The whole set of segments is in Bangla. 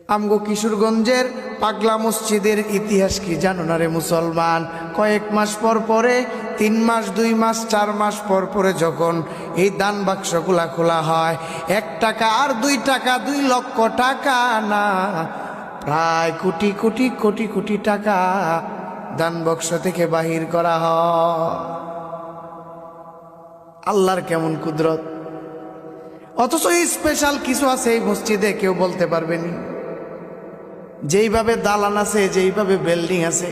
আমগো কিশোরগঞ্জের পাগলা মসজিদের ইতিহাস কি জানো না রে মুসলমান? কয়েক মাস পর পরে, 3 মাস 2 মাস 4 মাস পর পরে যখন এই দান বাক্সগুলা খোলা হয়, 1 টাকা আর 2 টাকা, 2 লক্ষ টাকা না, প্রায় কোটি কোটি কোটি কোটি টাকা দান বাক্স থেকে বাহির করা হয়। আল্লাহর কেমন কুদরত! অথচ স্পেশাল কিছু আছে এই মসজিদে, কেউ বলতে পারবেনি। যেইভাবে দালান আছে, যেইভাবে বিল্ডিং আছে,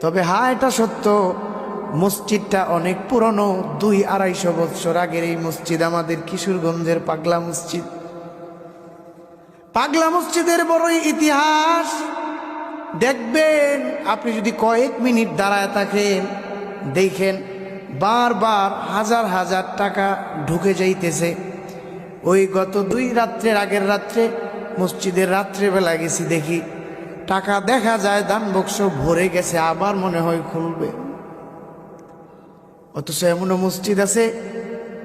তবে হ্যাঁ, এটা সত্য, মসজিদটা অনেক পুরনো। 200-250 বছর আগের এই মসজিদ, আমাদের কিশোরগঞ্জের পাগলা মসজিদ। পাগলা মসজিদের বড়ই ইতিহাস। দেখবেন আপনি যদি কয়েক মিনিট দাঁড়ায় থাকেন, দেখেন বারবার হাজার হাজার টাকা ঢুকে যাইতেছে। ওই গত 2 রাত্রের আগের রাত্রে মসজিদের রাত্রেবেলা গেছি, দেখি টাকা দেখা যায় দান বাক্স ভরে গেছে, আবার মনে হয় খুলবে। অথচ এমনও মসজিদ আছে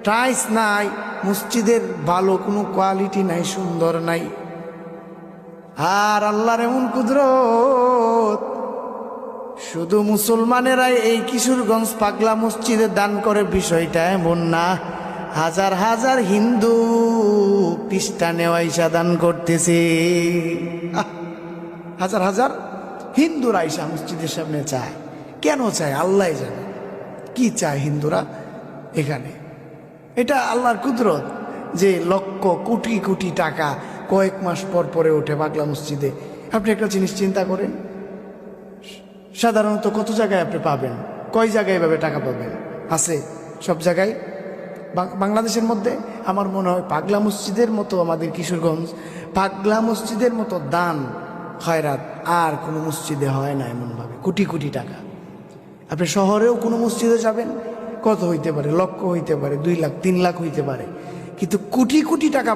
টাইলস নাই, মসজিদের ভালো কোনো কোয়ালিটি নাই, সুন্দর নাই। আর আল্লাহর এমন কুদরত, শুধু মুসলমানেরাই এই কিশোরগঞ্জ পাগলা মসজিদে দান করে বিষয়টা এমন না, হাজার হাজার হিন্দু খ্রিস্টানেও আইসা দান করতেছে। হাজার হাজার হিন্দুরা আইসা মসজিদের সামনে চায়। কেন চায় আল্লাহ জানে, কি চায় হিন্দুরা এখানে। এটা আল্লাহর কুদরত যে লক্ষ কোটি কোটি টাকা কয়েক মাস পর পরে ওঠে পাগলা মসজিদে। আপনি একটা জিনিস চিন্তা করেন, সাধারণত কত জায়গায় আপনি পাবেন, কয় জায়গায় এভাবে টাকা পাবেন? আছে সব জায়গায়। বাংলাদেশের মধ্যে আমার মনে হয় পাগলা মসজিদের মতো, আমাদের কিশোরগঞ্জ পাগলা মসজিদের মতো দান খয়রাত আর কোনো মসজিদে হয় না এমনভাবে কোটি কোটি টাকা। আপনি শহরেও কোনো মসজিদে যাবেন, কত হইতে পারে, লক্ষ হইতে পারে, 2 লাখ 3 লাখ হইতে পারে, কিন্তু কোটি কোটি টাকা